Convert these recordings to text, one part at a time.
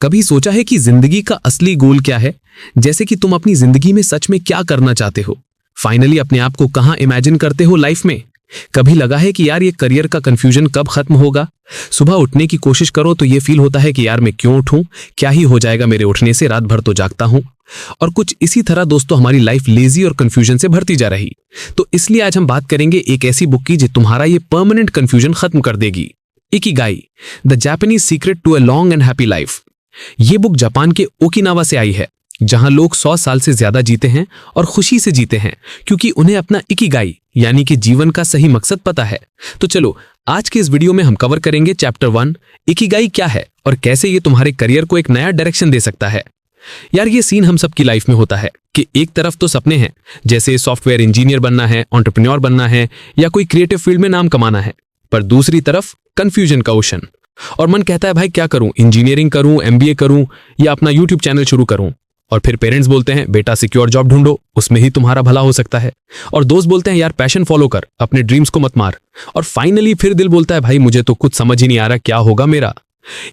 कभी सोचा है कि जिंदगी का असली गोल क्या है? जैसे कि तुम अपनी जिंदगी में सच में क्या करना चाहते हो? फाइनली अपने आप को कहां इमेजिन करते हो लाइफ में? कभी लगा है कि यार ये करियर का कंफ्यूजन कब खत्म होगा? सुबह उठने की कोशिश करो तो ये फील होता है कि यार मैं क्यों उठूं, क्या ही हो जाएगा मेरे उठने से, रात भर तो जागता हूं। और कुछ इसी तरह दोस्तों हमारी लाइफ लेजी और कंफ्यूजन से भरती जा रही। तो इसलिए आज हम बात करेंगे एक ऐसी बुक की जो तुम्हारा ये परमानेंट कंफ्यूजन खत्म कर देगी। Ikigai, the Japanese secret to a long and happy life. ये बुक जापान के ओकिनावा से आई है, जहां लोग 100 साल से ज्यादा जीते हैं और खुशी से जीते हैं क्योंकि उन्हें अपना इकिगाई यानी कि जीवन का सही मकसद पता है। तो चलो आज के इस वीडियो में हम कवर करेंगे चैप्टर 1, इकिगाई क्या है और कैसे ये तुम्हारे करियर को एक नया डायरेक्शन दे सकता है। यार ये सीन हम सबकी लाइफ में होता है कि एक तरफ तो सपने हैं, जैसे सॉफ्टवेयर इंजीनियर बनना है, एंटरप्रेन्योर बनना है या कोई क्रिएटिव फील्ड में नाम कमाना है, पर दूसरी तरफ कंफ्यूजन का ओशन और मन कहता है भाई क्या करूं, इंजीनियरिंग करूं, एमबीए करूं या अपना यूट्यूब चैनल शुरू करूं। और फिर पेरेंट्स बोलते हैं बेटा सिक्योर जॉब ढूंढो, उसमें ही तुम्हारा भला हो सकता है। और दोस्त बोलते हैं यार पैशन फॉलो कर, अपने ड्रीम्स को मत मार। और फाइनली फिर दिल बोलता है भाई मुझे तो कुछ समझ ही नहीं आ रहा क्या होगा मेरा।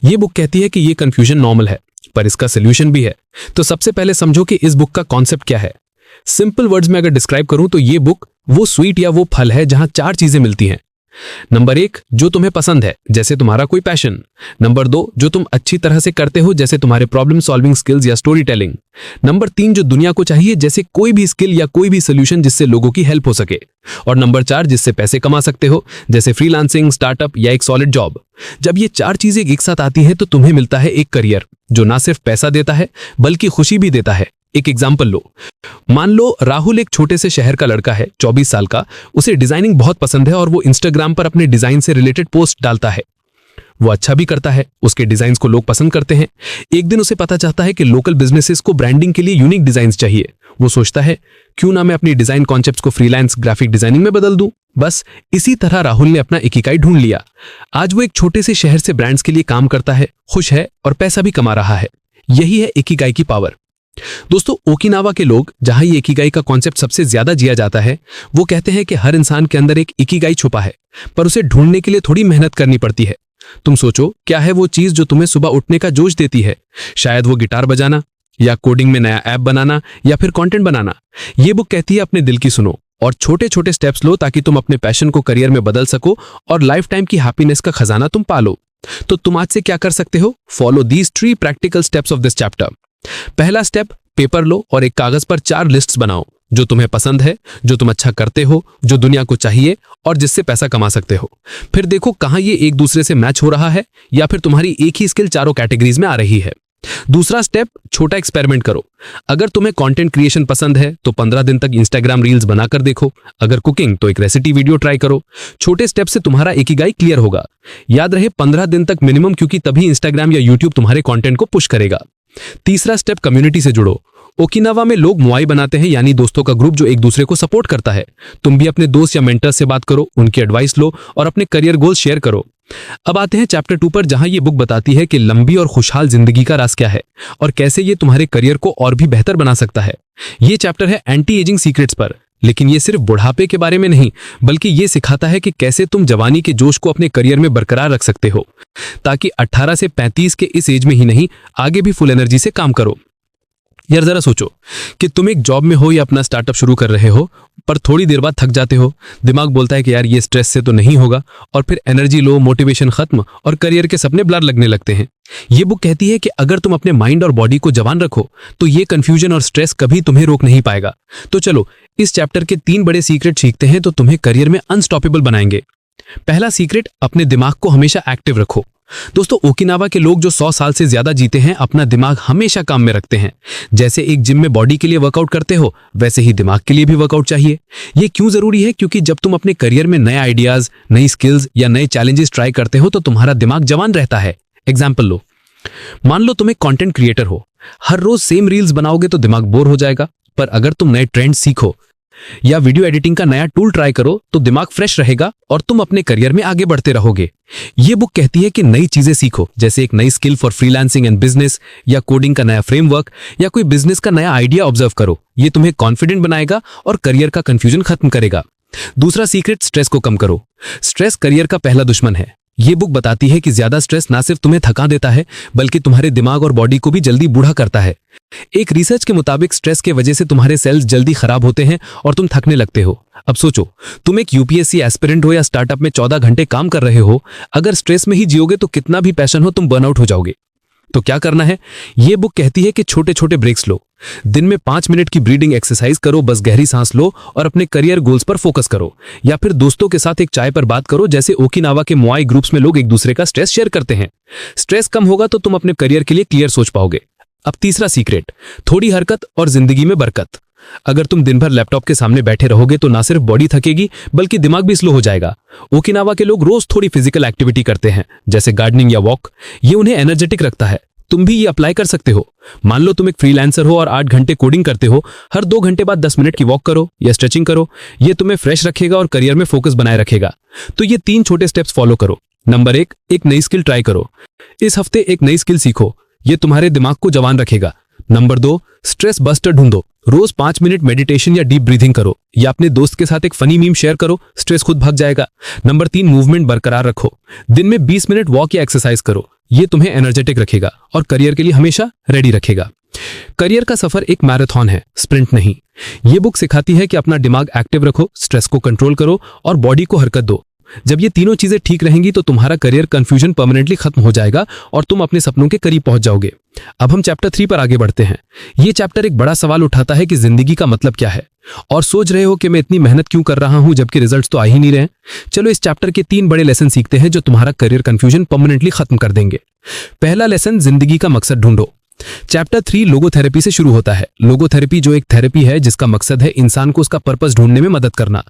ये बुक कहती है कि ये कंफ्यूजन नॉर्मल है, पर इसका सोल्यूशन भी है। तो सबसे पहले समझो कि इस बुक का कॉन्सेप्ट क्या है। सिंपल वर्ड्स में अगर डिस्क्राइब करूं तो ये बुक वो स्वीट या वो फल है जहां 4 चीजें मिलती हैं। नंबर 1, जो तुम्हें पसंद है, जैसे तुम्हारा कोई पैशन। नंबर 2, जो तुम अच्छी तरह से करते हो, जैसे तुम्हारे प्रॉब्लम सॉल्विंग स्किल्स या स्टोरी टेलिंग। नंबर 3, जो दुनिया को चाहिए, जैसे कोई भी स्किल या कोई भी सोल्यूशन जिससे लोगों की हेल्प हो सके। और नंबर 4, जिससे पैसे कमा सकते हो, जैसे फ्रीलांसिंग, स्टार्टअप या एक सॉलिड जॉब। जब ये 4 चीजें एक साथ आती हैं तो तुम्हें मिलता है एक करियर जो ना सिर्फ पैसा देता है बल्कि खुशी भी देता है। एक एग्जाम्पल लो, मान लो राहुल एक छोटे से शहर का लड़का है, 24 साल का। उसे डिजाइनिंग बहुत पसंद है और वो इंस्टाग्राम पर अपने डिजाइन से रिलेटेड पोस्ट डालता है। वो अच्छा भी करता है, उसके डिजाइन्स को लोग पसंद करते हैं। एक दिन उसे पता चलता है कि लोकल बिजनेसेस को ब्रांडिंग के लिए यूनिक डिजाइन्स चाहिए। वो सोचता है क्यों ना मैं अपनी डिजाइन कॉन्सेप्ट्स को फ्रीलांस ग्राफिक डिजाइनिंग में बदल दूं। बस इसी तरह राहुल ने अपना इकिगाई ढूंढ लिया। आज वो एक छोटे से शहर से ब्रांड्स के लिए काम करता है, खुश है और पैसा भी कमा रहा है। यही है इकिगाई की पावर। दोस्तों ओकिनावा के लोग, जहां ये इकिगाई का कॉन्सेप्ट सबसे ज्यादा जिया जाता है, वो कहते हैं कि हर इंसान के अंदर एक इकिगाई छुपा है, पर उसे ढूंढने के लिए थोड़ी मेहनत करनी पड़ती है। तुम सोचो क्या है वो चीज जो तुम्हें सुबह उठने का जोश देती है? शायद वो गिटार बजाना या कोडिंग में नया ऐप बनाना या फिर कंटेंट बनाना। ये बुक कहती है अपने दिल की सुनो और छोटे छोटे स्टेप्स लो ताकि तुम अपने पैशन को करियर में बदल सको और लाइफ टाइम की हैप्पीनेस का खजाना तुम पालो। तो तुम आज से क्या कर सकते हो? Follow these 3 practical steps of this chapter. पहला स्टेप, पेपर लो और एक कागज पर 4 लिस्ट्स बनाओ जो तुम्हें पसंद है, जो तुम अच्छा करते हो, जो दुनिया को चाहिए और जिससे पैसा कमा सकते हो। फिर देखो कहां ये एक दूसरे से मैच हो रहा है या फिर तुम्हारी एक ही स्किल चारों कैटेगरीज में आ रही है। दूसरा स्टेप, छोटा एक्सपेरिमेंट करो। अगर तुम्हें कंटेंट क्रिएशन पसंद है तो 15 दिन तक इंस्टाग्राम रील्स बनाकर देखो। अगर कुकिंग तो एक रेसिपी वीडियो ट्राई करो। छोटे स्टेप से तुम्हारा इकिगाई क्लियर होगा। याद रहे 15 दिन तक मिनिमम, क्योंकि तभी इंस्टाग्राम या यूट्यूब तुम्हारे कंटेंट को पुश करेगा। तीसरा स्टेप, कम्युनिटी से जुड़ो। ओकिनावा में लोग मुआई बनाते हैं, यानी दोस्तों का ग्रुप जो एक दूसरे को सपोर्ट करता है। तुम भी अपने दोस्त या मेंटर से बात करो, उनकी एडवाइस लो और अपने करियर गोल शेयर करो। अब आते हैं चैप्टर 2 पर, जहां ये बुक बताती है कि लंबी और खुशहाल जिंदगी का राज क्या है और कैसे ये तुम्हारे करियर को और भी बेहतर बना सकता है। ये चैप्टर है एंटी एजिंग सीक्रेट्स पर, लेकिन ये सिर्फ बुढ़ापे के बारे में नहीं, बल्कि ये सिखाता है कि कैसे तुम जवानी के जोश को अपने करियर में बरकरार रख सकते हो, ताकि 18 से 35 के इस एज में ही नहीं, आगे भी फुल एनर्जी से काम करो। यार जरा सोचो कि तुम एक जॉब में हो या अपना स्टार्टअप शुरू कर रहे हो, पर थोड़ी देर बाद थक जाते हो। दिमाग बोलता है कि यार ये स्ट्रेस से तो नहीं होगा, और फिर एनर्जी लो, मोटिवेशन खत्म और करियर के सपने ब्लर लगने लगते हैं। ये बुक कहती है कि अगर तुम अपने माइंड और बॉडी को जवान रखो तो ये कंफ्यूजन और स्ट्रेस कभी तुम्हें रोक नहीं पाएगा। तो चलो इस चैप्टर के 3 बड़े सीक्रेट सीखते हैं तो तुम्हें करियर में अनस्टॉपेबल बनाएंगे। पहला सीक्रेट, अपने दिमाग को हमेशा एक्टिव रखो। दोस्तों ओकिनावा के लोग जो 100 साल से ज्यादा जीते हैं, अपना दिमाग हमेशा काम में रखते हैं। जैसे एक जिम में बॉडी के लिए वर्कआउट करते हो, वैसे ही दिमाग के लिए भी वर्कआउट चाहिए। ये क्यों जरूरी है? क्योंकि जब तुम अपने करियर में नए आइडियाज, नई स्किल्स या नए चैलेंजेस ट्राई करते हो तो तुम्हारा दिमाग जवान रहता है। एग्जाम्पल लो, मान लो तुम एक कंटेंट क्रिएटर हो। हर रोज सेम रील्स बनाओगे तो दिमाग बोर हो जाएगा, पर अगर तुम नए ट्रेंड सीखो या वीडियो एडिटिंग का नया टूल ट्राई करो तो दिमाग फ्रेश रहेगा और तुम अपने करियर में आगे बढ़ते रहोगे। ये बुक कहती है कि नई चीजें सीखो, जैसे एक नई skill for freelancing and business या कोडिंग का नया फ्रेमवर्क या कोई बिजनेस का नया आइडिया ऑब्जर्व करो। ये तुम्हें कॉन्फिडेंट बनाएगा और करियर का कंफ्यूजन खत्म करेगा। दूसरा सीक्रेट, स्ट्रेस को कम करो। स्ट्रेस करियर का पहला दुश्मन है। ये बुक बताती है कि ज्यादा स्ट्रेस ना सिर्फ तुम्हें थका देता है बल्कि तुम्हारे दिमाग और बॉडी को भी जल्दी बूढ़ा करता है। एक रिसर्च के मुताबिक स्ट्रेस के वजह से तुम्हारे सेल्स जल्दी खराब होते हैं और तुम थकने लगते हो। अब सोचो, तुम एक यूपीएससी एस्पिरेंट हो या स्टार्टअप में 14 घंटे काम कर रहे हो, अगर स्ट्रेस में ही जियोगे तो कितना भी पैशन हो तुम बर्नआउट हो जाओगे। तो क्या करना है? ये बुक कहती है कि छोटे छोटे ब्रेक्स लो। दिन में 5 मिनट की ब्रीदिंग एक्सरसाइज करो, बस गहरी सांस लो और अपने करियर गोल्स पर फोकस करो। या फिर दोस्तों के साथ एक चाय पर बात करो, जैसे ओकिनावा के मोआई ग्रुप्स में लोग एक दूसरे का स्ट्रेस शेयर करते हैं। स्ट्रेस कम होगा तो तुम अपने करियर के लिए क्लियर सोच पाओगे। अब तीसरा सीक्रेट, थोड़ी हरकत और जिंदगी में बरकत। अगर तुम दिन भर लैपटॉप के सामने बैठे रहोगे तो ना सिर्फ बॉडी थकेगी बल्कि दिमाग भी स्लो हो जाएगा। ओकिनावा के लोग रोज थोड़ी फिजिकल एक्टिविटी करते हैं, जैसे गार्डनिंग या वॉक। ये उन्हें एनर्जेटिक रखता है। तुम भी ये अप्लाई कर सकते हो। मान लो तुम एक फ्रीलांसर हो और 8 घंटे कोडिंग करते हो, हर 2 घंटे बाद 10 मिनट की वॉक करो या स्ट्रेचिंग करो। ये तुम्हें फ्रेश रखेगा और करियर में फोकस बनाए रखेगा। तो ये 3 छोटे स्टेप्स फॉलो करो। नंबर 1, एक नई स्किल ट्राई करो। इस हफ्ते एक नई स्किल सीखो, ये तुम्हारे दिमाग को जवान रखेगा। नंबर 2, स्ट्रेस बस्टर ढूंढो। रोज 5 मिनट मेडिटेशन या डीप ब्रीथिंग करो या अपने दोस्त के साथ एक फनी मीम शेयर करो, स्ट्रेस खुद भाग जाएगा। नंबर 3, मूवमेंट बरकरार रखो। दिन में 20 मिनट वॉक या एक्सरसाइज करो, ये तुम्हें एनर्जेटिक रखेगा और करियर के लिए हमेशा रेडी रखेगा। करियर का सफर एक मैराथन है, स्प्रिंट नहीं। ये बुक सिखाती है कि अपना दिमाग एक्टिव रखो, स्ट्रेस को कंट्रोल करो और बॉडी को हरकत दो। जब ये तीनों चीजें ठीक रहेंगी तो तुम्हारा करियर कंफ्यूजन परमानेंटली खत्म हो जाएगा और तुम अपने सपनों के करीब पहुंच जाओगे। अब हम चैप्टर 3 पर आगे बढ़ते हैं। ये चैप्टर एक बड़ा सवाल उठाता है कि जिंदगी का मतलब क्या है, और सोच रहे हो कि मैं इतनी मेहनत क्यों कर रहा हूं जबकि रिजल्ट्स तो आ ही नहीं रहे। चलो इस चैप्टर के 3 बड़े लेसन सीखते हैं जो तुम्हारा करियर कंफ्यूजन परमानेंटली खत्म कर देंगे। पहला लेसन, जिंदगी का मकसद ढूंढो। चैप्टर 3 लोगोथेरेपी से शुरू होता है। लोगोथेरेपी जो एक थेरेपी है जिसका मकसद है इंसान को उसका पर्पस ढूंढने में मदद करना।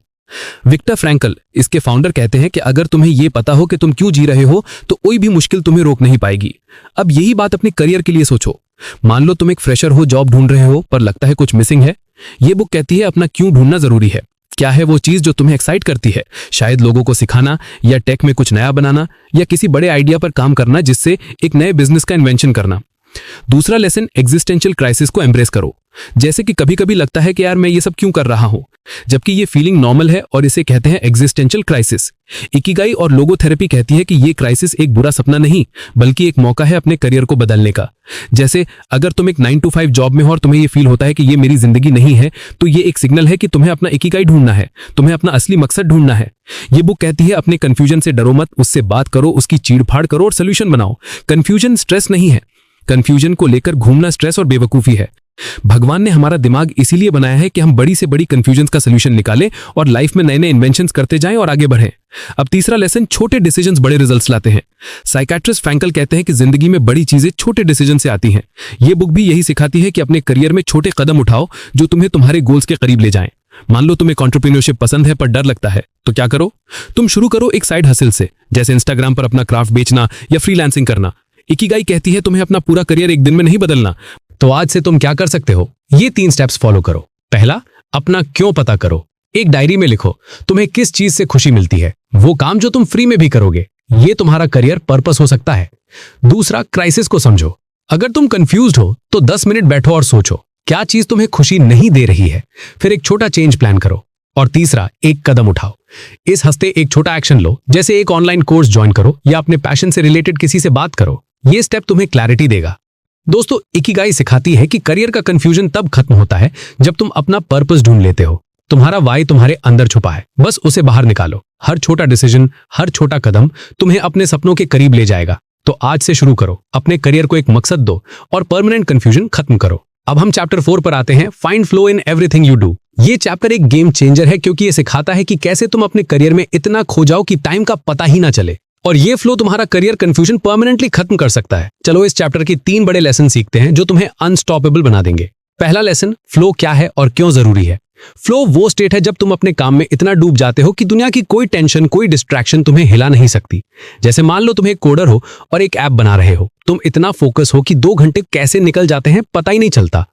विक्टर फ्रैंकल, इसके फाउंडर, कहते हैं कि अगर तुम्हें यह पता हो कि तुम क्यों जी रहे हो तो कोई भी मुश्किल तुम्हें रोक नहीं पाएगी। अब यही बात अपने करियर के लिए सोचो। मान लो तुम एक फ्रेशर हो, जॉब ढूंढ रहे हो पर लगता है कुछ मिसिंग है। ये बुक कहती है अपना क्यों ढूंढना जरूरी है। क्या है वो चीज जो तुम्हें एक्साइट करती है? शायद लोगों को सिखाना या टेक में कुछ नया बनाना या किसी बड़े आइडिया पर काम करना जिससे एक नए बिजनेस का इन्वेंशन करना। दूसरा लेसन, एग्जिस्टेंशियल क्राइसिस को एम्ब्रेस करो। जैसे कि कभी कभी लगता है कि यार मैं ये सब क्यों कर रहा हूं, जबकि ये फीलिंग नॉर्मल है और इसे कहते हैं एग्जिस्टेंशियल क्राइसिस। इकिगाई और लोगोथेरेपी कहती है कि ये क्राइसिस एक बुरा सपना नहीं बल्कि एक मौका है अपने करियर को बदलने का। जैसे अगर तुम एक 9 to 5 जॉब में हो और तुम्हें ये फील होता है कि ये मेरी जिंदगी नहीं है, तो ये एक सिग्नल है कि तुम्हें अपना इकिगाई ढूंढना है, तुम्हें अपना असली मकसद ढूंढना है। ये बुक कहती है अपने कंफ्यूजन से डरो मत, उससे बात करो, उसकी चीड़-फाड़ करो और सोल्यूशन बनाओ। कंफ्यूजन स्ट्रेस नहीं है, कंफ्यूजन को लेकर घूमना स्ट्रेस और बेवकूफी है। भगवान ने हमारा दिमाग इसीलिए बनाया है कि हम बड़ी से बड़ी कंफ्यूजन का सोल्यूशन निकालें और लाइफ में नए नए इन्वेंशंस करते जाएं और आगे बढ़ें। अब तीसरा लेसन, छोटे डिसीजंस बड़े रिजल्ट्स लाते हैं। साइकियाट्रिस्ट फ्रैंकल कहते हैं कि जिंदगी में बड़ी चीजें छोटे डिसीजन से आती हैं। ये बुक भी यही सिखाती है कि अपने करियर में छोटे कदम उठाओ जो तुम्हें तुम्हारे गोल्स के करीब ले जाएं। मान लो तुम्हें एंटरप्रेन्योरशिप पसंद है पर डर लगता है, तो क्या करो? तुम शुरू करो एक साइड हसल से, जैसे इंस्टाग्राम पर अपना क्राफ्ट बेचना या फ्रीलांसिंग करना। इकिगाई कहती है तुम्हें अपना पूरा करियर एक दिन में नहीं बदलना। तो आज से तुम क्या कर सकते हो? ये 3 स्टेप्स फॉलो करो। पहला, अपना क्यों पता करो। एक डायरी में लिखो तुम्हें किस चीज से खुशी मिलती है, वो काम जो तुम फ्री में भी करोगे। ये तुम्हारा करियर पर्पस हो सकता है। दूसरा, क्राइसिस को समझो। अगर तुम कंफ्यूज्ड हो तो 10 मिनट बैठो और सोचो क्या चीज तुम्हें खुशी नहीं दे रही है, फिर एक छोटा चेंज प्लान करो। और तीसरा, एक कदम उठाओ। इस हफ्ते एक छोटा एक्शन लो, जैसे एक ऑनलाइन कोर्स ज्वाइन करो या अपने पैशन से रिलेटेड किसी से बात करो। ये स्टेप तुम्हें क्लैरिटी देगा। दोस्तों, इकिगाई सिखाती है कि करियर का कंफ्यूजन तब खत्म होता है जब तुम अपना पर्पस ढूंढ लेते हो। तुम्हारा वाई तुम्हारे अंदर छुपा है, बस उसे बाहर निकालो। हर छोटा डिसीजन, हर छोटा कदम तुम्हें अपने सपनों के करीब ले जाएगा। तो आज से शुरू करो, अपने करियर को एक मकसद दो और परमानेंट कंफ्यूजन खत्म करो। अब हम चैप्टर 4 पर आते हैं, find flow in everything you do. ये चैप्टर एक गेम चेंजर है क्योंकि ये सिखाता है कि कैसे तुम अपने करियर में इतना खो जाओ कि टाइम का पता ही ना चले, और ये फ्लो तुम्हारा करियर कंफ्यूजन परमानेंटली खत्म कर सकता है। चलो इस चैप्टर के 3 बड़े लेसन सीखते हैं जो तुम्हें अनस्टॉपेबल बना देंगे। पहला लेसन, फ्लो क्या है और क्यों जरूरी है। फ्लो वो स्टेट है जब तुम अपने काम में इतना डूब जाते हो कि दुनिया की कोई टेंशन, कोई डिस्ट्रैक्शन तुम्हें हिला नहीं सकती। जैसे मान लो तुम एक कोडर हो और एक ऐप बना रहे हो, तुम इतना फोकस हो कि 2 घंटे कैसे निकल जाते हैं पता ही नहीं चलता।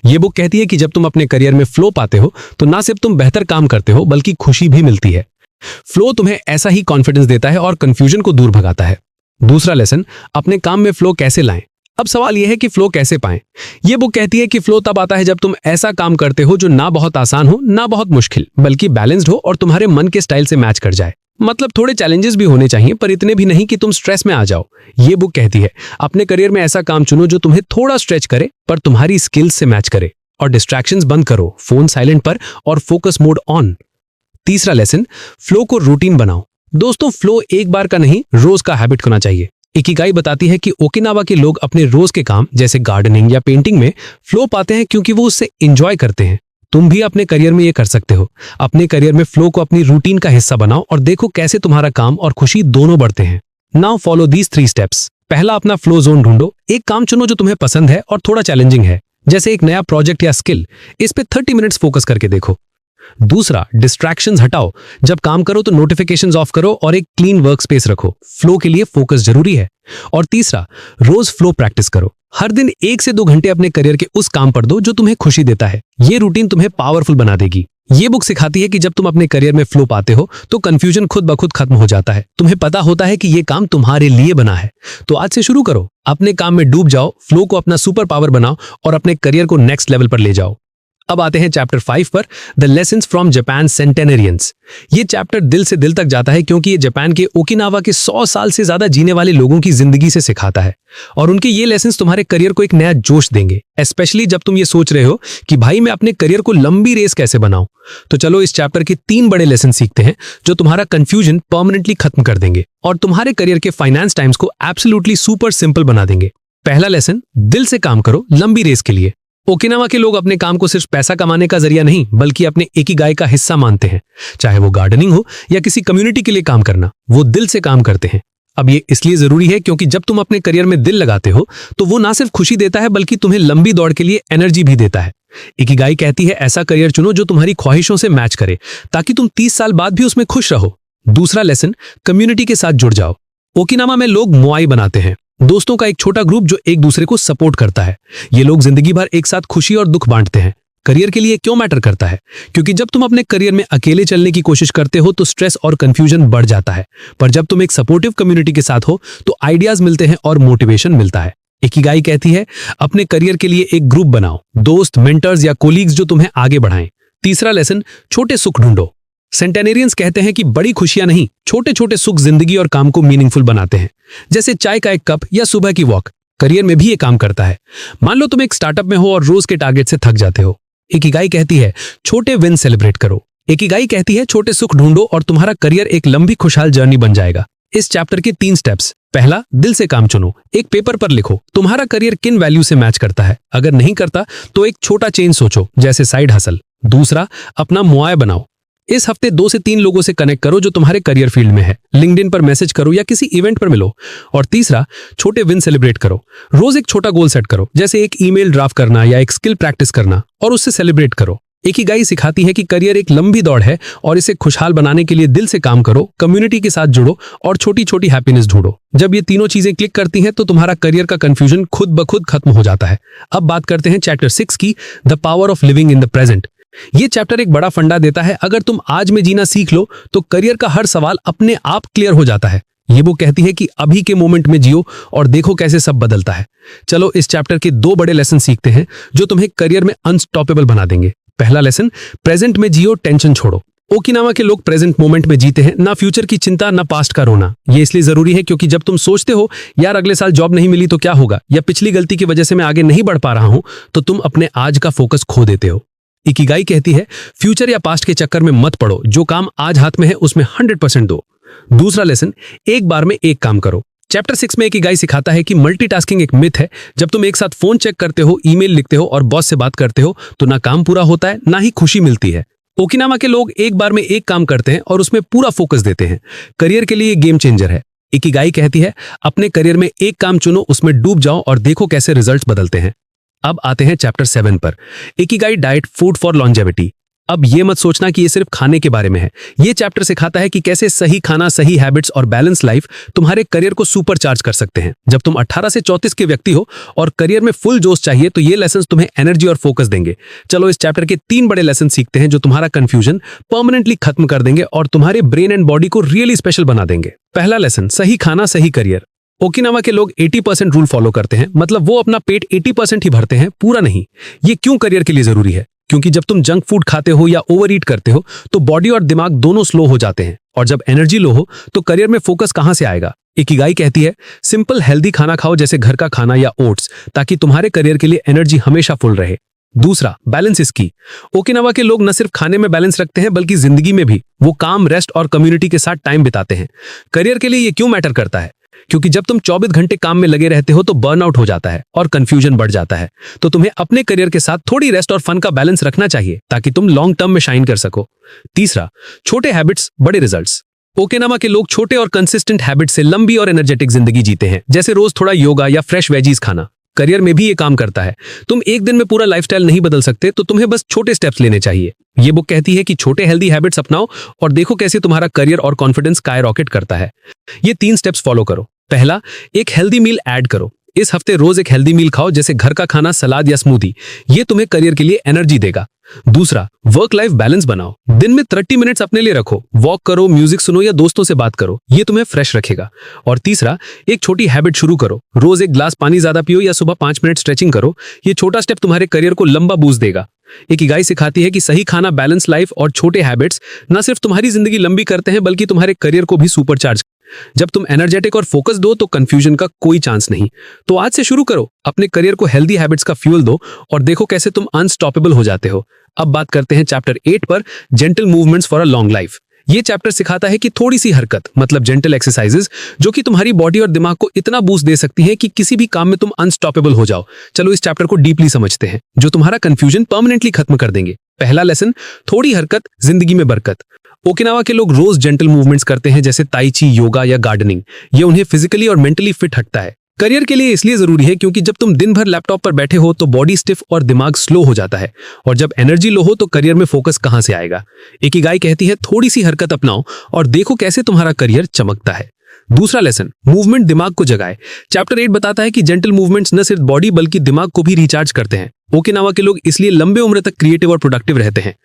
ये बुक कहती है कि जब तुम अपने करियर में फ्लो पाते हो तो ना सिर्फ तुम बेहतर काम करते हो बल्कि खुशी भी मिलती है। फ्लो तुम्हें ऐसा ही कॉन्फिडेंस देता है और कंफ्यूजन को दूर भगाता है। दूसरा लेसन, अपने काम में फ्लो कैसे लाएं। अब सवाल यह है कि फ्लो कैसे पाएं। ये बुक कहती है कि फ्लो तब आता है जब तुम ऐसा काम करते हो जो ना बहुत आसान हो ना बहुत मुश्किल, बल्कि बैलेंस्ड हो और तुम्हारे मन के स्टाइल से मैच कर जाए। मतलब थोड़े चैलेंजेस भी होने चाहिए, पर इतने भी नहीं कि तुम स्ट्रेस में आ जाओ। ये बुक कहती है अपने करियर में ऐसा काम चुनो जो तुम्हें थोड़ा स्ट्रेच करे पर तुम्हारी स्किल्स से मैच करे। और डिस्ट्रैक्शंस बंद करो, फोन साइलेंट पर और फोकस मोड ऑन। तीसरा लेसन, फ्लो को रूटीन बनाओ। दोस्तों, फ्लो एक बार का नहीं, रोज का हैबिट होना चाहिए। इकिगाई बताती है कि ओकिनावा के लोग अपने रोज के काम जैसे गार्डनिंग या पेंटिंग में फ्लो पाते हैं क्योंकि वो उससे एंजॉय करते हैं। तुम भी अपने करियर में ये कर सकते हो। अपने करियर में फ्लो को अपनी रूटीन का हिस्सा बनाओ और देखो कैसे तुम्हारा काम और खुशी दोनों बढ़ते हैं। Now follow these 3 steps. पहला, अपना फ्लो जोन ढूंढो। एक काम चुनो जो तुम्हें पसंद है और थोड़ा चैलेंजिंग है, जैसे एक नया प्रोजेक्ट या स्किल। इस पे 30 मिनट्स फोकस करके देखो। दूसरा, डिस्ट्रैक्शंस हटाओ। जब काम करो तो नोटिफिकेशंस ऑफ करो और एक क्लीन वर्क स्पेस रखो। फ्लो के लिए फोकस जरूरी है। और तीसरा, रोज फ्लो प्रैक्टिस करो। हर दिन 1 से 2 घंटे अपने करियर के उस काम पर दो जो तुम्हें खुशी देता है। ये रूटीन तुम्हें पावरफुल बना देगी। ये बुक सिखाती है कि जब तुम अपने करियर में फ्लो पाते हो तो कंफ्यूजन खुद ब खुद खत्म हो जाता है। तुम्हें पता होता है कि ये काम तुम्हारे लिए बना है। तो आज से शुरू करो, अपने काम में डूब जाओ, फ्लो को अपना सुपर पावर बनाओ और अपने करियर को नेक्स्ट लेवल पर ले जाओ। अब आते हैं चैप्टर 5 पर, द लेसन्स फ्रॉम जापान सेंटेनरियंस। ये चैप्टर दिल से दिल तक जाता है क्योंकि ये जापान के ओकिनावा के 100 साल से ज्यादा जीने वाले लोगों की जिंदगी से सिखाता है। और उनके ये लेसन्स तुम्हारे करियर को एक नया जोश देंगे, स्पेशली जब तुम ये सोच रहे हो कि भाई मैं अपने करियर को लंबी रेस कैसे बनाऊं। तो चलो इस चैप्टर के 3 बड़े लेसन सीखते हैं जो तुम्हारा कंफ्यूजन परमानेंटली खत्म कर देंगे और तुम्हारे करियर के फाइनेंस टाइम्स को एब्सोल्युटली सुपर सिंपल बना देंगे। पहला लेसन, दिल से काम करो लंबी रेस के लिए। ओकिनावा के लोग अपने काम को सिर्फ पैसा कमाने का जरिया नहीं बल्कि अपने इकिगाई का हिस्सा मानते हैं। चाहे वो गार्डनिंग हो या किसी कम्युनिटी के लिए काम करना, वो दिल से काम करते हैं। अब ये इसलिए जरूरी है क्योंकि जब तुम अपने करियर में दिल लगाते हो तो वो ना सिर्फ खुशी देता है बल्कि तुम्हें लंबी दौड़ के लिए एनर्जी भी देता है। इकिगाई कहती है ऐसा करियर चुनो जो तुम्हारी ख्वाहिशों से मैच करे ताकि तुम 30 साल बाद भी उसमें खुश रहो। दूसरा लेसन, कम्युनिटी के साथ जुड़ जाओ। ओकिनावा में लोग मोआई बनाते हैं, दोस्तों का एक छोटा ग्रुप जो एक दूसरे को सपोर्ट करता है। ये लोग जिंदगी भर एक साथ खुशी और दुख बांटते हैं। करियर के लिए क्यों मैटर करता है? क्योंकि जब तुम अपने करियर में अकेले चलने की कोशिश करते हो तो स्ट्रेस और कंफ्यूजन बढ़ जाता है, पर जब तुम एक सपोर्टिव कम्युनिटी के साथ हो तो आइडियाज मिलते हैं और मोटिवेशन मिलता है। इकिगाई कहती है अपने करियर के लिए एक ग्रुप बनाओ, दोस्त, मेंटर्स या कोलीग्स जो तुम्हें आगे बढ़ाएं। तीसरा लेसन, छोटे सुख ढूंढो। सेंटेनेरियंस कहते हैं कि बड़ी खुशियां नहीं, छोटे छोटे सुख जिंदगी और काम को मीनिंगफुल बनाते हैं, जैसे चाय का एक कप या सुबह की वॉक। करियर में भी ये काम करता है। मान लो तुम एक स्टार्टअप में हो और रोज के टारगेट से थक जाते हो। इकिगाई कहती है छोटे विन सेलिब्रेट करो। इकिगाई कहती है छोटे सुख ढूंढो और तुम्हारा करियर एक लंबी खुशहाल जर्नी बन जाएगा। इस चैप्टर के 3 स्टेप्स। पहला, दिल से काम चुनो। एक पेपर पर लिखो तुम्हारा करियर किन वैल्यू से मैच करता है। अगर नहीं करता तो एक छोटा चेंज सोचो, जैसे साइड हसल। दूसरा, अपना मुआय बनाओ। इस हफ्ते 2 से 3 लोगों से कनेक्ट करो जो तुम्हारे करियर फील्ड में है। लिंक्डइन पर मैसेज करो या किसी इवेंट पर मिलो। और तीसरा, छोटे विन सेलिब्रेट करो। रोज एक छोटा गोल सेट करो, जैसे एक ईमेल ड्राफ्ट करना या एक स्किल प्रैक्टिस करना, और उससे सेलिब्रेट करो। इकिगाई सिखाती है कि करियर एक लंबी दौड़ है और इसे खुशहाल बनाने के लिए दिल से काम करो, कम्युनिटी के साथ जुड़ो और छोटी छोटी हैप्पीनेस ढूंढो। जब ये तीनों चीजें क्लिक करती हैं तो तुम्हारा करियर का कंफ्यूजन खुद ब खुद खत्म हो जाता है। अब बात करते हैं चैप्टर 6 की, the power of living in the present. ये चैप्टर एक बड़ा फंडा देता है। अगर तुम आज में जीना सीख लो तो करियर का हर सवाल अपने आप क्लियर हो जाता है। ये वो कहती है कि अभी के मोमेंट में जियो और देखो कैसे सब बदलता है। चलो इस चैप्टर के 2 बड़े लेसन सीखते हैं जो तुम्हें करियर में अनस्टॉपेबल बना देंगे। पहला लेसन, प्रेजेंट में जियो, टेंशन छोड़ो। ओकिनावा के लोग प्रेजेंट मोमेंट में जीते हैं, ना फ्यूचर की चिंता ना पास्ट का रोना। ये इसलिए जरूरी है क्योंकि जब तुम सोचते हो यार अगले साल जॉब नहीं मिली तो क्या होगा, या पिछली गलती की वजह से मैं आगे नहीं बढ़ पा रहा हूं, तो तुम अपने आज का फोकस खो देते हो। इकिगाई कहती है फ्यूचर या पास्ट के चक्कर में मत पड़ो, जो काम आज हाथ में है उसमें 100% दो। दूसरा लेसन, एक बार में एक काम करो। चैप्टर 6 में इकिगाई सिखाता है कि मल्टीटास्किंग एक मिथ है। जब तुम एक साथ फोन चेक करते हो, ईमेल लिखते हो और बॉस से बात करते हो तो ना काम पूरा होता है ना ही खुशी मिलती है। ओकिनावा के लोग एक बार में एक काम करते हैं और उसमें पूरा फोकस देते हैं। करियर के लिए गेम चेंजर है। इकिगाई कहती है अपने करियर में एक काम चुनो, उसमें डूब जाओ और देखो कैसे रिजल्ट्स बदलते हैं। अब आते हैं चैप्टर 7 पर, Ikigai diet, food for longevity. अब ये मत सोचना कि ये सिर्फ खाने के बारे में है। ये चैप्टर सिखाता है कि कैसे सही खाना, सही हैबिट्स और बैलेंस लाइफ तुम्हारे करियर को सुपर चार्ज कर सकते हैं। जब तुम 18 से 34 के व्यक्ति हो और करियर में फुल जोश चाहिए तो ये लेसन तुम्हें एनर्जी और फोकस देंगे। चलो इस चैप्टर के 3 बड़े लेसन सीखते हैं जो तुम्हारा कंफ्यूजन परमानेंटली खत्म कर देंगे और तुम्हारे ब्रेन एंड बॉडी को रियली स्पेशल बना देंगे। पहला लेसन, सही खाना, सही करियर। ओकिनावा के लोग 80% रूल फॉलो करते हैं, मतलब वो अपना पेट 80% ही भरते हैं, पूरा नहीं। ये क्यों करियर के लिए जरूरी है? क्योंकि जब तुम जंक फूड खाते हो या ओवर ईट करते हो तो बॉडी और दिमाग दोनों स्लो हो जाते हैं। और जब एनर्जी लो हो तो करियर में फोकस कहां से आएगा? इकिगाई कहती है सिंपल हेल्दी खाना खाओ, जैसे घर का खाना या ओट्स, ताकि तुम्हारे करियर के लिए एनर्जी हमेशा फुल रहे। दूसरा, बैलेंस इज की। ओकिनावा के लोग न सिर्फ खाने में बैलेंस रखते हैं बल्कि जिंदगी में भी। वो काम, रेस्ट और कम्युनिटी के साथ टाइम बिताते हैं। करियर के लिए ये क्यों मैटर करता है? क्योंकि जब तुम 24 घंटे काम में लगे रहते हो तो बर्नआउट हो जाता है और कंफ्यूजन बढ़ जाता है। तो तुम्हें अपने करियर के साथ थोड़ी रेस्ट और फन का बैलेंस रखना चाहिए ताकि तुम लॉन्ग टर्म में शाइन कर सको। तीसरा, छोटे हैबिट्स, बड़े रिजल्ट्स। ओकिनावा के लोग छोटे और कंसिस्टेंट हैबिट से लंबी और एनर्जेटिक जिंदगी जीते हैं, जैसे रोज थोड़ा योगा या फ्रेश वेजीज खाना। करियर में भी ये काम करता है। तुम एक दिन में पूरा लाइफस्टाइल नहीं बदल सकते, तो तुम्हें बस छोटे स्टेप्स लेने चाहिए। ये बुक कहती है कि छोटे हेल्दी हैबिट्स अपनाओ और देखो कैसे तुम्हारा करियर और कॉन्फिडेंस स्काईरॉकेट करता है। ये 3 स्टेप्स फॉलो करो। पहला, एक हेल्दी मील ऐड करो। इस हफ्ते रोज एक हेल्दी मील खाओ, जैसे घर का खाना, सलाद या स्मूदी। ये तुम्हें करियर के लिए एनर्जी देगा। दूसरा, वर्क लाइफ बैलेंस बनाओ। दिन में 30 मिनट्स अपने लिए रखो। वॉक करो, म्यूजिक सुनो या दोस्तों से बात करो। ये तुम्हें फ्रेश रखेगा। और तीसरा, एक छोटी हैबिट शुरू करो। रोज एक ग्लास पानी ज्यादा पियो या सुबह 5 मिनट स्ट्रेचिंग करो। ये छोटा स्टेप तुम्हारे करियर को लंबा बूस्ट देगा। इकिगाई सिखाती है कि सही खाना, बैलेंस लाइफ और छोटे हैबिट्स न सिर्फ तुम्हारी जिंदगी लंबी करते हैं बल्कि तुम्हारे करियर को भी सुपरचार्ज। जब तुम एनर्जेटिक और फोकस्ड हो तो कंफ्यूजन का कोई चांस नहीं। तो आज से शुरू करो, अपने करियर को हेल्दी हैबिट्स का फ्यूल दो और देखो कैसे तुम अनस्टॉपेबल हो जाते हो। अब बात करते हैं चैप्टर 8 पर, gentle movements for a long life. ये चैप्टर सिखाता है कि थोड़ी सी हरकत, मतलब जेंटल एक्सरसाइजेस, जो कि तुम्हारी बॉडी और दिमाग को इतना बूस्ट दे सकती है कि किसी भी काम में तुम अनस्टॉपेबल हो जाओ। चलो इस चैप्टर को डीपली समझते हैं, जो तुम्हारा कंफ्यूजन परमानेंटली खत्म कर देंगे। पहला लेसन, थोड़ी हरकत, जिंदगी में बरकत। ओकिनावा के लोग रोज जेंटल मूवमेंट्स करते हैं, जैसे ताई ची, योगा या गार्डनिंग। ये उन्हें फिजिकली और मेंटली फिट रखता है। करियर के लिए इसलिए जरूरी है क्योंकि जब तुम दिन भर लैपटॉप पर बैठे हो तो बॉडी स्टिफ और दिमाग स्लो हो जाता है, और जब एनर्जी लो हो तो करियर में फोकस कहां से आएगा? इकिगाई कहती है थोड़ी सी हरकत अपनाओ और देखो कैसे तुम्हारा करियर चमकता है। दूसरा लेसन, मूवमेंट दिमाग को जगाए। चैप्टर 8 बताता है कि जेंटल मूवमेंट्स न सिर्फ बॉडी बल्कि दिमाग को भी रिचार्ज करते हैं। ओकिनावा के लोग इसलिए लंबे उम्र तक क्रिएटिव और प्रोडक्टिव रहते हैं।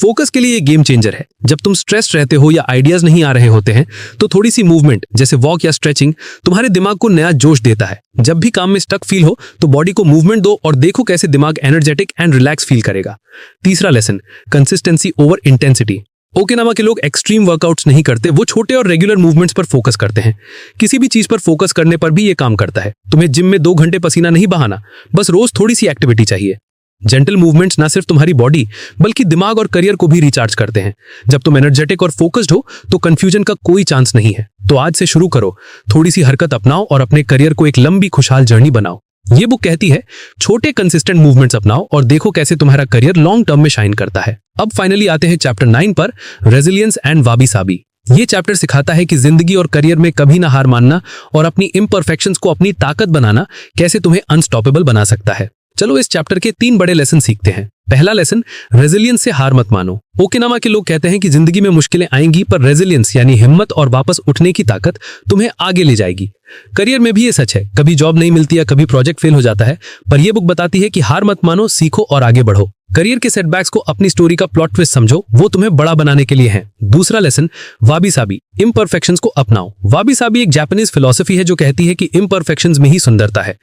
फोकस के लिए ये गेम चेंजर है। जब तुम स्ट्रेस रहते हो या आइडियाज नहीं आ रहे होते हैं तो थोड़ी सी मूवमेंट, जैसे वॉक या स्ट्रेचिंग, तुम्हारे दिमाग को नया जोश देता है। जब भी काम में स्टक फील हो तो बॉडी को मूवमेंट दो और देखो कैसे दिमाग एनर्जेटिक एंड रिलैक्स फील करेगा। तीसरा lesson, consistency over intensity. Okinawa के लोग एक्सट्रीम वर्कआउट्स नहीं करते, वो छोटे और रेगुलर मूवमेंट्स पर फोकस करते हैं। किसी भी चीज पर फोकस करने पर भी ये काम करता है। तुम्हें जिम में 2 घंटे पसीना नहीं बहाना, बस रोज थोड़ी सी एक्टिविटी चाहिए। जेंटल मूवमेंट्स ना सिर्फ तुम्हारी बॉडी बल्कि दिमाग और करियर को भी रिचार्ज करते हैं। जब तुम एनर्जेटिक और फोकस्ड हो तो कंफ्यूजन का कोई चांस नहीं है। तो आज से शुरू करो, थोड़ी सी हरकत अपनाओ और अपने करियर को एक लंबी खुशहाल जर्नी बनाओ। ये बुक कहती है छोटे कंसिस्टेंट मूवमेंट्स अपनाओ और देखो कैसे तुम्हारा करियर लॉन्ग टर्म में शाइन करता है। अब फाइनली आते हैं चैप्टर 9 पर, रेजिलियंस एंड वाबी साबी। ये चैप्टर सिखाता है कि जिंदगी और करियर में कभी ना हार मानना और अपनी इम्परफेक्शंस को अपनी ताकत बनाना कैसे तुम्हें अनस्टॉपेबल बना सकता है। चलो इस चैप्टर के 3 बड़े लेसन सीखते हैं। पहला लेसन, रेजिलियंस से हार मत मानो। ओकिनावा के लोग कहते हैं कि जिंदगी में मुश्किलें आएंगी पर रेजिलियंस यानी हिम्मत और वापस उठने की ताकत तुम्हें आगे ले जाएगी। करियर में भी ये सच है, कभी जॉब नहीं मिलती या कभी प्रोजेक्ट फेल हो जाता है, पर यह बुक बताती है कि हार मत मानो, सीखो और आगे बढ़ो। करियर के सेटबैक्स को अपनी स्टोरी का प्लॉट ट्विस्ट समझो, वो तुम्हें बड़ा बनाने के लिए हैं। दूसरा लेसन, वाबी साबी, इम्परफेक्शंस को अपनाओ। वाबी साबी एक जापानीज फिलॉसफी है जो कहती है कि इम्परफेक्शंस में ही सुंदरता है।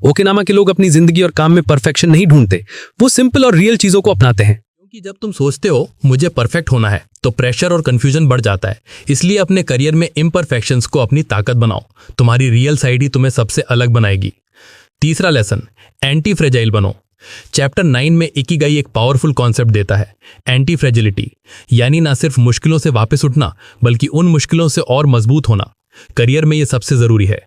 ओकिनावा के लोग अपनी जिंदगी और काम में परफेक्शन नहीं ढूंढते, वो सिंपल और रियल चीजों को अपनाते हैं। क्योंकि जब तुम सोचते हो मुझे परफेक्ट होना है तो प्रेशर और कंफ्यूजन बढ़ जाता है। इसलिए अपने करियर में इम्परफेक्शंस को अपनी ताकत बनाओ। तुम्हारी रियल साइड ही तुम्हें सबसे अलग बनाएगी। तीसरा लेसन, एंटी फ्रेजाइल बनो। चैप्टर 9 में इकिगाई एक पावरफुल कॉन्सेप्ट देता है, एंटी फ्रेजिलिटी, यानी ना सिर्फ मुश्किलों से वापस उठना बल्कि उन मुश्किलों से और मजबूत होना। करियर में यह सबसे जरूरी है।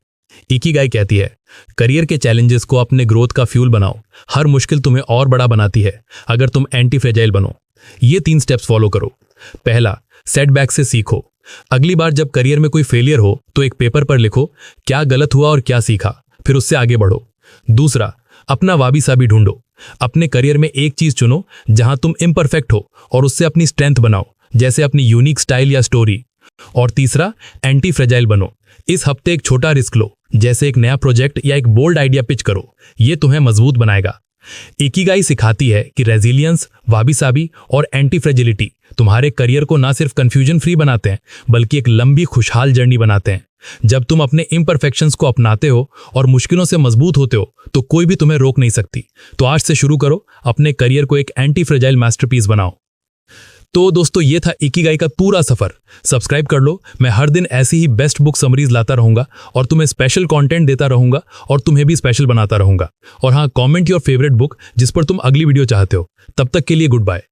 इकिगाई कहती है करियर के चैलेंजेस को अपने ग्रोथ का फ्यूल बनाओ। हर मुश्किल तुम्हें और बड़ा बनाती है अगर तुम एंटी फ्रेजाइल बनो। ये 3 स्टेप्स फॉलो करो। पहला, सेटबैक से सीखो। अगली बार जब करियर में कोई फेलियर हो तो एक पेपर पर लिखो क्या गलत हुआ और क्या सीखा, फिर उससे आगे बढ़ो। दूसरा, अपना वाबी साबी ढूंढो। अपने करियर में एक चीज चुनो जहां तुम इम्परफेक्ट हो और उससे अपनी स्ट्रेंथ बनाओ, जैसे अपनी यूनिक स्टाइल या स्टोरी। और तीसरा, एंटी फ्रेजाइल बनो। इस हफ्ते एक छोटा रिस्क लो, जैसे एक नया प्रोजेक्ट या एक बोल्ड आइडिया पिच करो। ये तुम्हें मजबूत बनाएगा। इकिगाई सिखाती है कि रेजिलियंस, वाबी साबी और एंटी फ्रेजिलिटी तुम्हारे करियर को ना सिर्फ कंफ्यूजन फ्री बनाते हैं बल्कि एक लंबी खुशहाल जर्नी बनाते हैं। जब तुम अपने इम्परफेक्शंस को अपनाते हो और मुश्किलों से मजबूत होते हो तो कोई भी तुम्हें रोक नहीं सकती। तो आज से शुरू करो, अपने करियर को एक एंटी फ्रेजाइल मास्टरपीस बनाओ। तो दोस्तों ये था इकिगाई का पूरा सफर। सब्सक्राइब कर लो, मैं हर दिन ऐसी ही बेस्ट बुक समरीज लाता रहूंगा और तुम्हें स्पेशल कंटेंट देता रहूंगा और तुम्हें भी स्पेशल बनाता रहूंगा। और हाँ, कमेंट योर फेवरेट बुक जिस पर तुम अगली वीडियो चाहते हो। तब तक के लिए गुड बाय।